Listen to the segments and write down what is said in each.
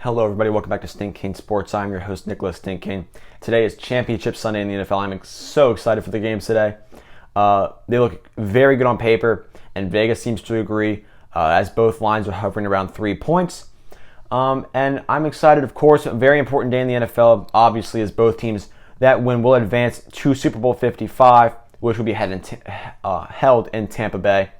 Hello, everybody. Welcome back to Stink King Sports. I'm your host, Nicholas Stink King. Today is Championship Sunday in the NFL. I'm so excited for the games today. They look very good on paper, and Vegas seems to agree, as both lines are hovering around 3 points. And I'm excited, of course. A very important day in the NFL, obviously, as both teams that win will advance to Super Bowl 55, which will be held in Tampa Bay.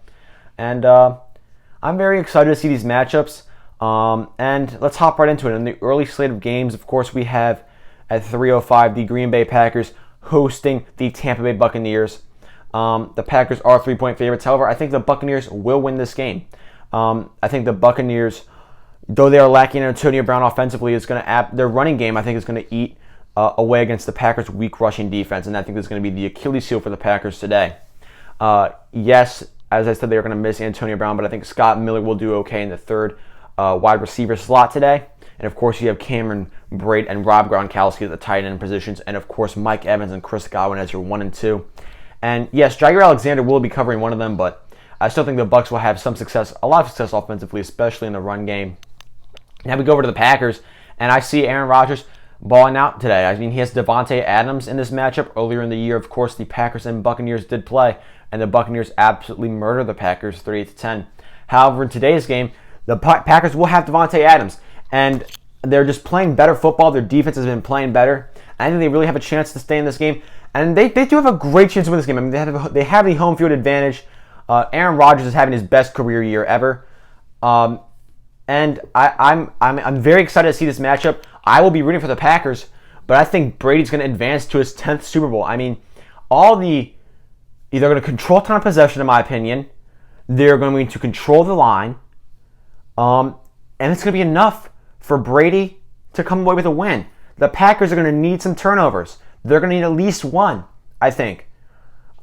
And I'm very excited to see these matchups. And let's hop right into it. In the early slate of games, of course, we have at 3:05 the Green Bay Packers hosting the Tampa Bay Buccaneers. The Packers are 3-point favorites. However, I think the Buccaneers will win this game. I think the Buccaneers, though they are lacking Antonio Brown offensively, is going to their running game. I think is going to eat away against the Packers' weak rushing defense, and I think this is going to be the Achilles heel for the Packers today. Yes, as I said, they're going to miss Antonio Brown, but I think Scott Miller will do okay in the third wide receiver slot today. And of course, you have Cameron Brate and Rob Gronkowski at the tight end positions, and of course, Mike Evans and Chris Godwin as your 1 and 2. And yes, Jair Alexander will be covering one of them, but I still think the Bucks will have some success, a lot of success offensively, especially in the run game. Now we go over to the Packers, and I see Aaron Rodgers balling out today. I mean, he has Devontae Adams in this matchup. Earlier in the year, of course, the Packers and Buccaneers did play, and the Buccaneers absolutely murdered the Packers 38-10. However, in today's game, the Packers will have Devontae Adams, and they're just playing better football. Their defense has been playing better. I think they really have a chance to stay in this game, and they do have a great chance to win this game. I mean, they have the home field advantage. Aaron Rodgers is having his best career year ever, and I'm very excited to see this matchup. I will be rooting for the Packers, but I think Brady's going to advance to his 10th Super Bowl. I mean, they're going to control time of possession, in my opinion. They're going to control the line. And it's going to be enough for Brady to come away with a win. The Packers are going to need some turnovers. They're going to need at least one, I think.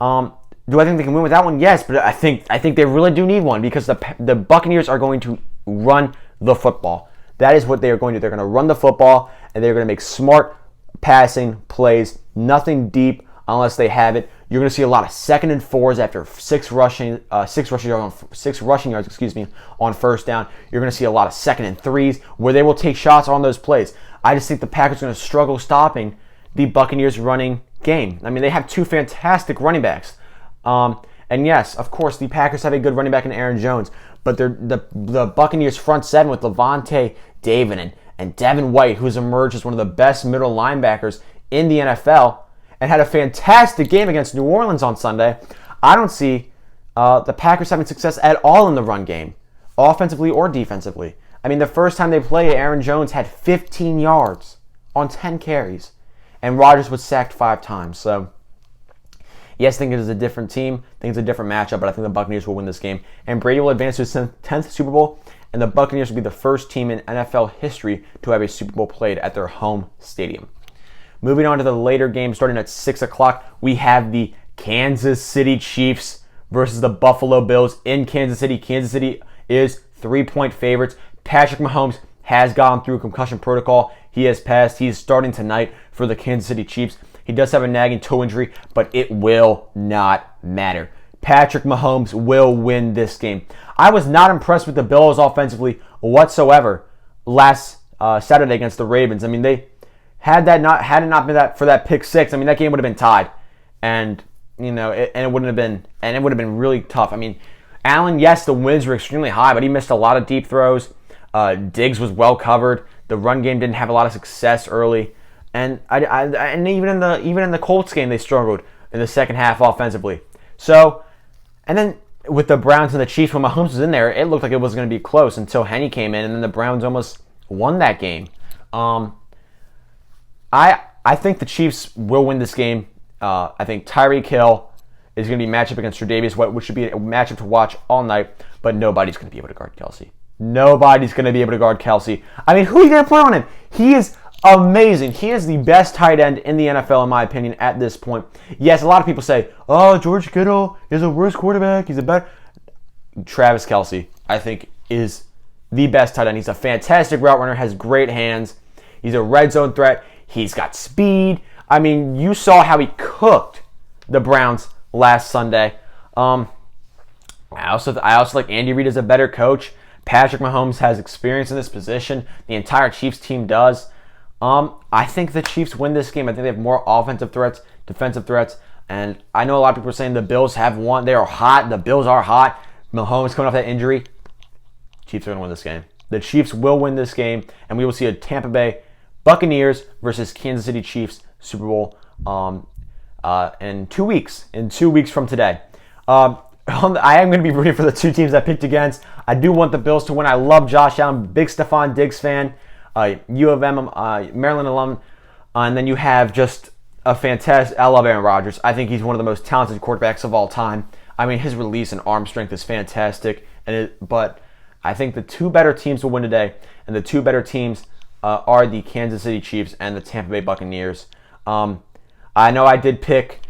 Do I think they can win with that one? Yes, but I think they really do need one because the Buccaneers are going to run the football. That is what they are going to do. They're going to run the football, and they're going to make smart passing plays, nothing deep unless they have it. You're going to see a lot of 2nd and 4s after six rushing yards on first down. You're going to see a lot of 2nd and 3s where they will take shots on those plays. I just think the Packers are going to struggle stopping the Buccaneers running game. I mean, they have two fantastic running backs. And yes, of course, the Packers have a good running back in Aaron Jones, but the Buccaneers front seven with Levante David and Devin White, who's emerged as one of the best middle linebackers in the NFL, and had a fantastic game against New Orleans on Sunday. I don't see the Packers having success at all in the run game, offensively or defensively. I mean, the first time they played, Aaron Jones had 15 yards on 10 carries, and Rodgers was sacked 5 times. So, yes, I think it is a different team. I think it's a different matchup, but I think the Buccaneers will win this game. And Brady will advance to his 10th Super Bowl, and the Buccaneers will be the first team in NFL history to have a Super Bowl played at their home stadium. Moving on to the later game, starting at 6 o'clock, we have the Kansas City Chiefs versus the Buffalo Bills in Kansas City. Kansas City is 3-point favorites. Patrick Mahomes has gone through concussion protocol. He has passed. He's starting tonight for the Kansas City Chiefs. He does have a nagging toe injury, but it will not matter. Patrick Mahomes will win this game. I was not impressed with the Bills offensively whatsoever last Saturday against the Ravens. I mean, had it not been for that pick six, I mean, that game would have been tied, and it wouldn't have been really tough. I mean, Allen, yes, the wins were extremely high, but he missed a lot of deep throws. Diggs was well covered. The run game didn't have a lot of success early, and even in the Colts game, they struggled in the second half offensively. So, and then with the Browns and the Chiefs, when Mahomes was in there, it looked like it was going to be close until Henne came in, and then the Browns almost won that game. I think the Chiefs will win this game. I think Tyreek Hill is going to be a matchup against Tre'Davious White, which should be a matchup to watch all night, but nobody's going to be able to guard Kelsey. Nobody's going to be able to guard Kelsey. I mean, who are you going to play on him? He is amazing. He is the best tight end in the NFL, in my opinion, at this point. Yes, a lot of people say, oh, George Kittle is a worse quarterback. He's a better... Travis Kelsey, I think, is the best tight end. He's a fantastic route runner, has great hands. He's a red zone threat. He's got speed. I mean, you saw how he cooked the Browns last Sunday. I also like Andy Reid as a better coach. Patrick Mahomes has experience in this position. The entire Chiefs team does. I think the Chiefs win this game. I think they have more offensive threats, defensive threats, and I know a lot of people are saying the Bills have won. They are hot. The Bills are hot. Mahomes coming off that injury. Chiefs are going to win this game. The Chiefs will win this game, and we will see a Tampa Bay Buccaneers versus Kansas City Chiefs Super Bowl in 2 weeks. In 2 weeks from today. I am going to be rooting for the two teams I picked against. I do want the Bills to win. I love Josh Allen, big Stephon Diggs fan, U of M, Maryland alum, and then you have just a fantastic. I love Aaron Rodgers. I think he's one of the most talented quarterbacks of all time. I mean, his release and arm strength is fantastic, but I think the two better teams will win today, and the two better teams are the Kansas City Chiefs and the Tampa Bay Buccaneers. I know I did pick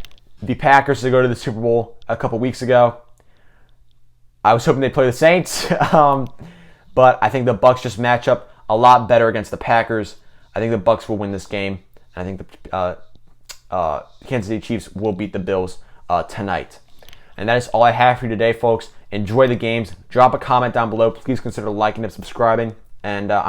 the Packers to go to the Super Bowl a couple weeks ago. I was hoping they'd play the Saints, but I think the Bucks just match up a lot better against the Packers. I think the Bucks will win this game. I think the Kansas City Chiefs will beat the Bills tonight. And that is all I have for you today, folks. Enjoy the games. Drop a comment down below. Please consider liking and subscribing. And I'm